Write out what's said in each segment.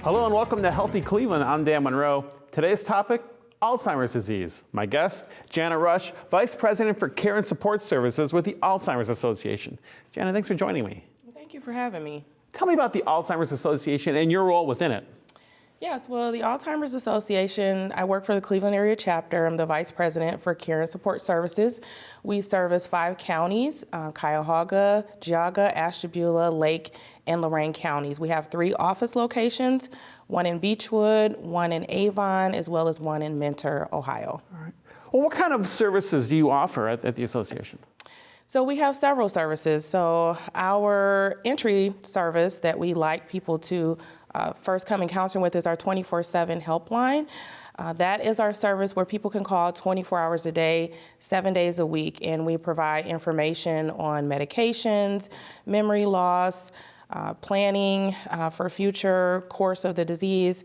Hello and welcome to Healthy Cleveland. I'm Dan Monroe. Today's topic, Alzheimer's disease. My guest, Jana Rush, Vice President for Care and Support Services with the Alzheimer's Association. Jana, thanks for joining me. Thank you for having me. Tell me about the Alzheimer's Association and your role within it. Yes, well, the Alzheimer's Association, I work for the Cleveland area chapter. I'm the Vice President for Care and Support Services. We service 5 counties, Cuyahoga, Geauga, Ashtabula, Lake, and Lorain counties. We have 3 office locations, one in Beechwood, one in Avon, as well as one in Mentor, Ohio. All right. Well, what kind of services do you offer at the association? So we have several services. So our entry service that we like people to first come in counseling with is our 24/7 helpline. That is our service where people can call 24 hours a day, 7 days a week, and we provide information on medications, memory loss, planning for future course of the disease,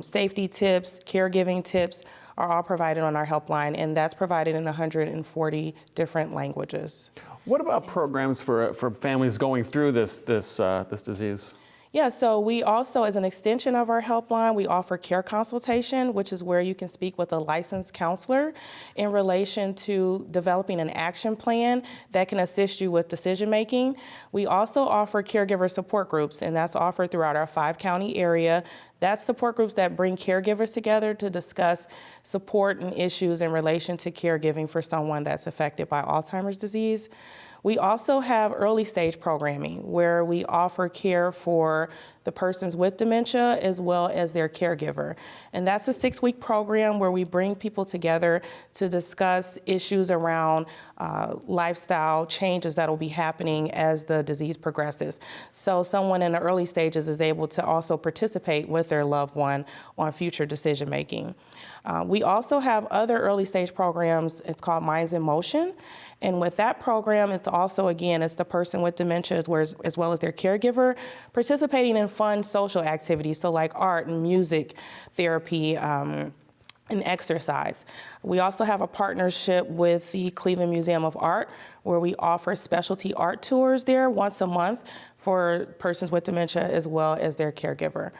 safety tips, caregiving tips are all provided on our helpline, and that's provided in 140 different languages. What about programs for families going through this disease? Yeah, so we also, as an extension of our helpline, we offer care consultation, which is where you can speak with a licensed counselor in relation to developing an action plan that can assist you with decision making. We also offer caregiver support groups, and that's offered throughout our 5-county area. That's support groups that bring caregivers together to discuss support and issues in relation to caregiving for someone that's affected by Alzheimer's disease. We also have early stage programming where we offer care for the persons with dementia as well as their caregiver. And that's a 6-week program where we bring people together to discuss issues around lifestyle changes that will be happening as the disease progresses. So someone in the early stages is able to also participate with their loved one on future decision making. We also have other early stage programs. It's called Minds in Motion. And with that program, it's also, again, it's the person with dementia as well as their caregiver participating in fun social activities, so like art and music, therapy, and exercise. We also have a partnership with the Cleveland Museum of Art where we offer specialty art tours there once a month for persons with dementia as well as their caregiver.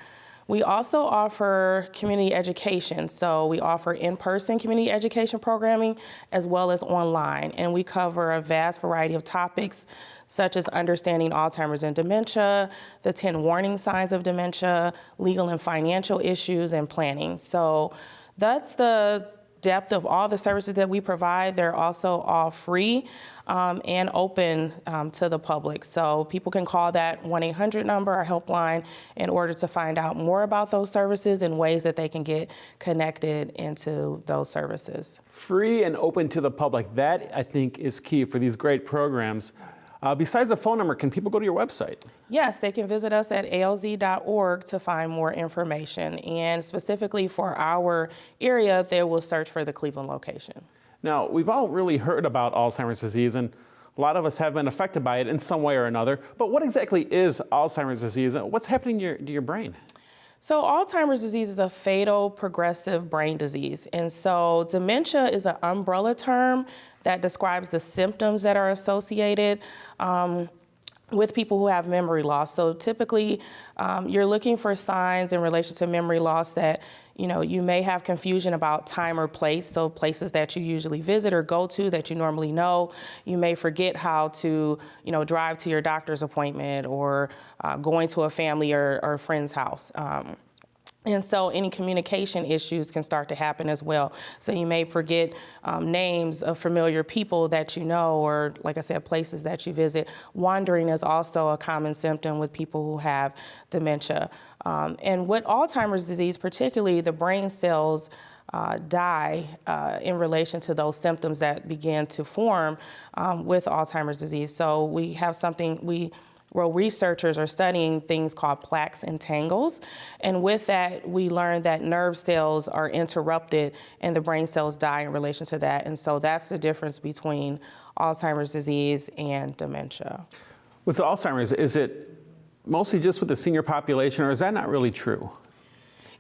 We also offer community education. So we offer in-person community education programming as well as online. And we cover a vast variety of topics such as understanding Alzheimer's and dementia, the 10 warning signs of dementia, legal and financial issues, and planning. So that's the depth of all the services that we provide. They're also all free and open to the public. So people can call that 1-800 number, our helpline, in order to find out more about those services and ways that they can get connected into those services. Free and open to the public. That, I think, is key for these great programs. Besides the phone number, can people go to your website? Yes, they can visit us at alz.org to find more information. And specifically for our area, they will search for the Cleveland location. Now, we've all really heard about Alzheimer's disease, and a lot of us have been affected by it in some way or another. But what exactly is Alzheimer's disease, and what's happening to your brain? So Alzheimer's disease is a fatal progressive brain disease. And so dementia is an umbrella term that describes the symptoms that are associated with people who have memory loss. So typically, you're looking for signs in relation to memory loss that, you may have confusion about time or place, so places that you usually visit or go to that you normally know. You may forget how to, drive to your doctor's appointment or going to a family or friend's house. And so any communication issues can start to happen as well. So you may forget names of familiar people that you know, or like I said, places that you visit. Wandering is also a common symptom with people who have dementia. And with Alzheimer's disease, particularly the brain cells die in relation to those symptoms that begin to form with Alzheimer's disease. So we have well, researchers are studying things called plaques and tangles. And with that, we learned that nerve cells are interrupted and the brain cells die in relation to that. And so that's the difference between Alzheimer's disease and dementia. With Alzheimer's, is it mostly just with the senior population, or is that not really true?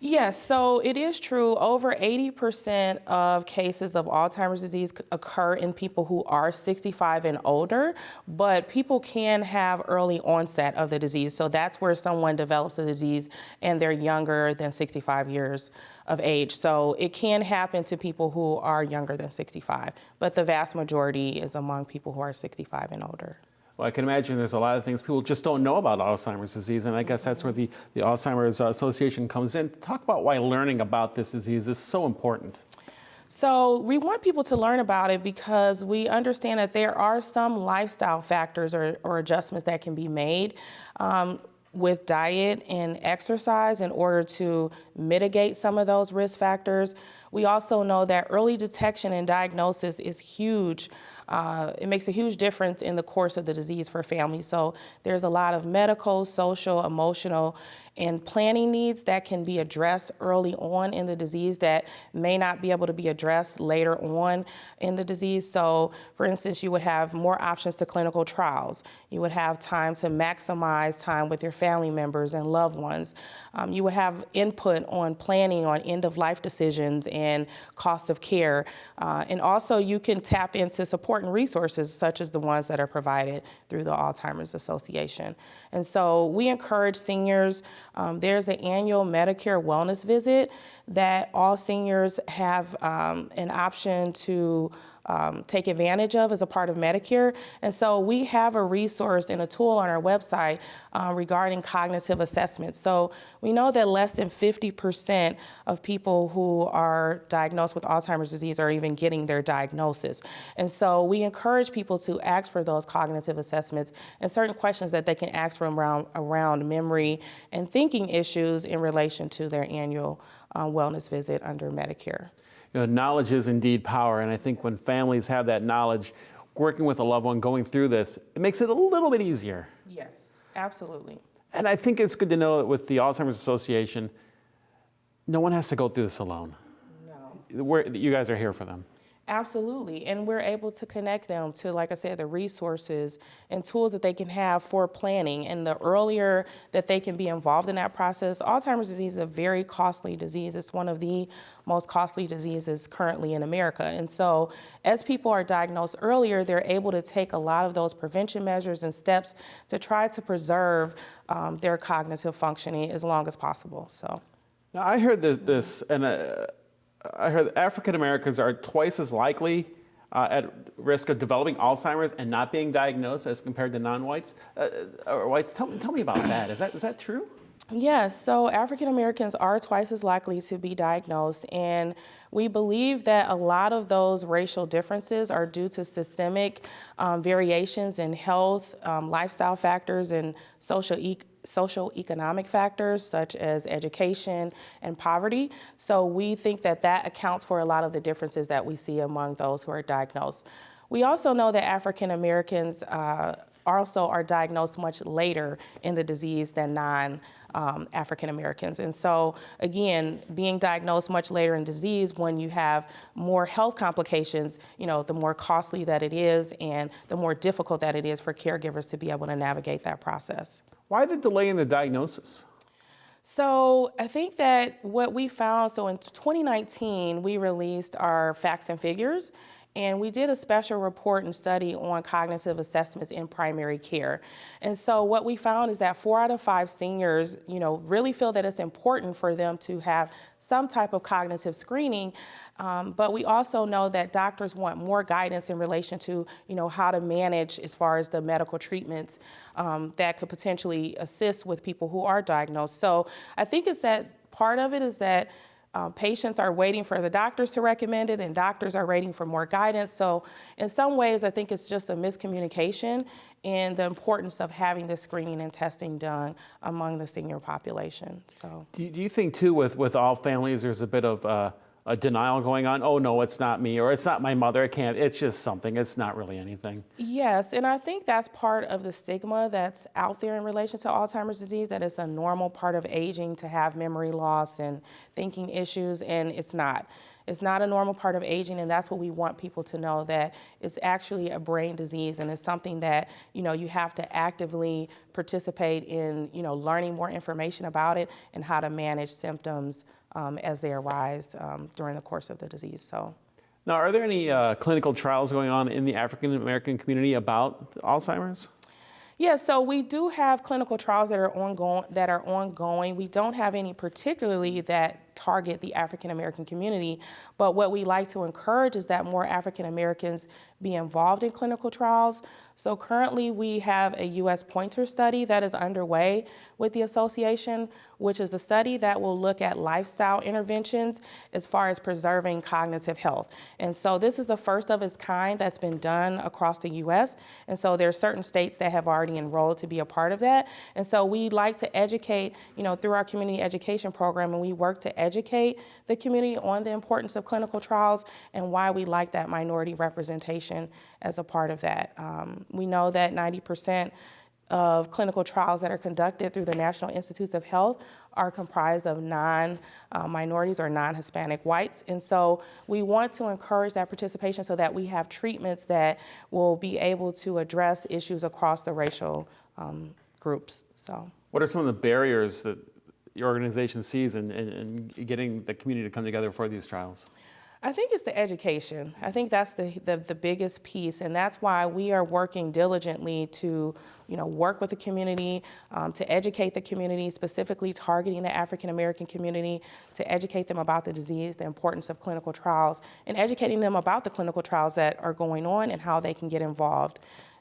Yes, so it is true. Over 80% of cases of Alzheimer's disease occur in people who are 65 and older, but people can have early onset of the disease. So that's where someone develops the disease and they're younger than 65 years of age. So it can happen to people who are younger than 65, but the vast majority is among people who are 65 and older. Well, I can imagine there's a lot of things people just don't know about Alzheimer's disease, and I guess that's where the Alzheimer's Association comes in. Talk about why learning about this disease is so important. So we want people to learn about it because we understand that there are some lifestyle factors or adjustments that can be made with diet and exercise in order to mitigate some of those risk factors. We also know that early detection and diagnosis is huge. It makes a huge difference in the course of the disease for families. So there's a lot of medical, social, emotional, and planning needs that can be addressed early on in the disease that may not be able to be addressed later on in the disease. So, for instance, you would have more options to clinical trials. You would have time to maximize time with your family members and loved ones. You would have input on planning on end-of-life decisions and cost of care. And also you can tap into support and resources such as the ones that are provided through the Alzheimer's Association. And so we encourage seniors. There's an annual Medicare wellness visit that all seniors have an option to take advantage of as a part of Medicare. And so we have a resource and a tool on our website regarding cognitive assessments. So we know that less than 50% of people who are diagnosed with Alzheimer's disease are even getting their diagnosis. And so we encourage people to ask for those cognitive assessments and certain questions that they can ask from around memory and thinking issues in relation to their annual wellness visit under Medicare. You know, knowledge is indeed power, and I think when families have that knowledge, working with a loved one going through this, it makes it a little bit easier. Yes, absolutely. And I think it's good to know that with the Alzheimer's Association, no one has to go through this alone. No. You guys are here for them. Absolutely, and we're able to connect them to, like I said, the resources and tools that they can have for planning. And the earlier that they can be involved in that process, Alzheimer's disease is a very costly disease. It's one of the most costly diseases currently in America. And so as people are diagnosed earlier, they're able to take a lot of those prevention measures and steps to try to preserve their cognitive functioning as long as possible. So, now, I heard this, and I heard African Americans are twice as likely at risk of developing Alzheimer's and not being diagnosed as compared to non-whites or whites. Tell me about that. Is that true? Yes, so African Americans are twice as likely to be diagnosed, and we believe that a lot of those racial differences are due to systemic variations in health, lifestyle factors, and socioeconomic factors such as education and poverty. So we think that that accounts for a lot of the differences that we see among those who are diagnosed. We also know that African Americans also are diagnosed much later in the disease than non-African Americans. And so, again, being diagnosed much later in disease, when you have more health complications, you know, the more costly that it is and the more difficult that it is for caregivers to be able to navigate that process. Why the delay in the diagnosis? So I think that what we found, so in 2019, we released our facts and figures, and we did a special report and study on cognitive assessments in primary care. And so what we found is that 4 out of 5 seniors, you know, really feel that it's important for them to have some type of cognitive screening. But we also know that doctors want more guidance in relation to, you know, how to manage as far as the medical treatments that could potentially assist with people who are diagnosed. So I think it's that part of it is that patients are waiting for the doctors to recommend it, and doctors are waiting for more guidance. So in some ways, I think it's just a miscommunication in the importance of having this screening and testing done among the senior population. So, do you think, too, with all families, there's a bit of a denial going on? Oh, no, it's not me, or it's not my mother, it can't, it's just something, it's not really anything. Yes, and I think that's part of the stigma that's out there in relation to Alzheimer's disease, that it's a normal part of aging to have memory loss and thinking issues, and it's not. It's not a normal part of aging, and that's what we want people to know, that it's actually a brain disease, and it's something that, you have to actively participate in, learning more information about it and how to manage symptoms as they arise during the course of the disease. So. Now, are there any clinical trials going on in the African American community about Alzheimer's? Yeah, so we do have clinical trials that are ongoing. We don't have any particularly that target the African American community, but what we like to encourage is that more African Americans be involved in clinical trials. So currently we have a U.S. pointer study that is underway with the association, which is a study that will look at lifestyle interventions as far as preserving cognitive health. And so this is the first of its kind that's been done across the U.S. And so there are certain states that have already enrolled to be a part of that. And so we like to educate, through our community education program, and we work to educate the community on the importance of clinical trials and why we like that minority representation as a part of that. We know that 90% of clinical trials that are conducted through the National Institutes of Health are comprised of non-minorities or non-Hispanic whites. And so we want to encourage that participation so that we have treatments that will be able to address issues across the racial groups. So, what are some of the barriers that your organization sees in getting the community to come together for these trials? I think it's the education. I think that's the biggest piece, and that's why we are working diligently to, work with the community, to educate the community, specifically targeting the African American community, to educate them about the disease, the importance of clinical trials, and educating them about the clinical trials that are going on and how they can get involved.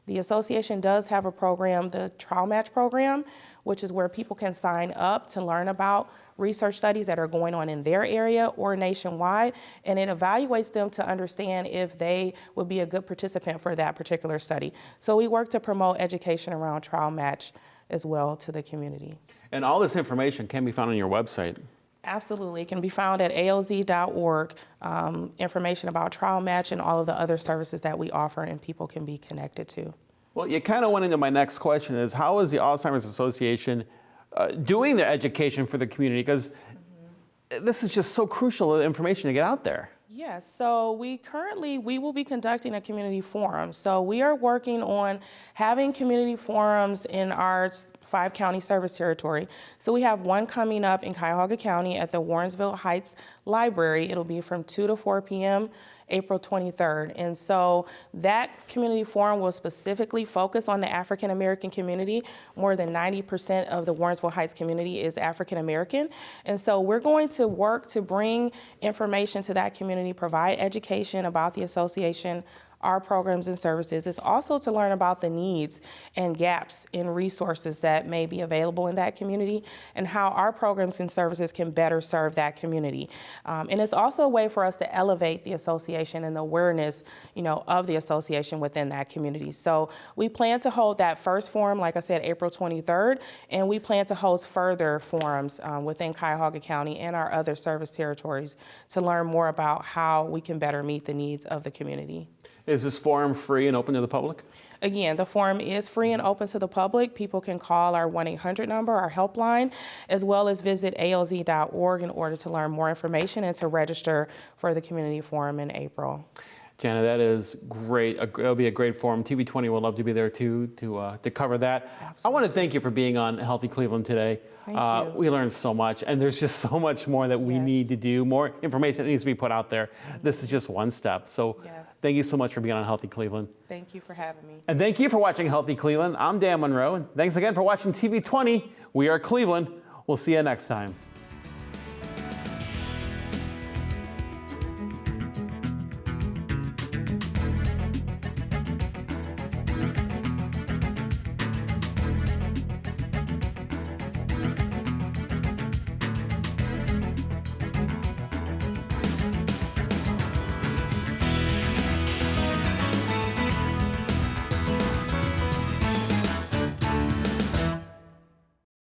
The association does have a program, the Trial Match program, which is where people can sign up to learn about research studies that are going on in their area or nationwide, and it evaluates them to understand if they would be a good participant for that particular study. So we work to promote education around Trial Match as well to the community. And all this information can be found on your website. Absolutely. It can be found at alz.org, information about Trial Match and all of the other services that we offer and people can be connected to. Well, you kind of went into my next question, is how is the Alzheimer's Association doing the education for the community? Because this is just so crucial information to get out there. Yes, so we will be conducting a community forum. So we are working on having community forums in our 5-county service territory. So we have one coming up in Cuyahoga County at the Warrensville Heights Library. It'll be from 2 to 4 p.m. April 23rd. And so that community forum will specifically focus on the African American community. More than 90% of the Warrensville Heights community is African American. And so we're going to work to bring information to that community, provide education about the association, our programs and services. Is also to learn about the needs and gaps in resources that may be available in that community and how our programs and services can better serve that community. And it's also a way for us to elevate the association and the awareness, of the association within that community. So we plan to hold that first forum, like I said, April 23rd, and we plan to host further forums within Cuyahoga County and our other service territories to learn more about how we can better meet the needs of the community. Is this forum free and open to the public? Again, the forum is free and open to the public. People can call our 1-800 number, our helpline, as well as visit alz.org in order to learn more information and to register for the community forum in April. Jana, that is great. It'll be a great forum. TV20 would love to be there too to cover that. Absolutely. I want to thank you for being on Healthy Cleveland today. Thank you. We learned so much, and there's just so much more that we need to do, more information that needs to be put out there. This is just one step. So thank you so much for being on Healthy Cleveland. Thank you for having me. And thank you for watching Healthy Cleveland. I'm Dan Monroe, and thanks again for watching TV20. We are Cleveland. We'll see you next time.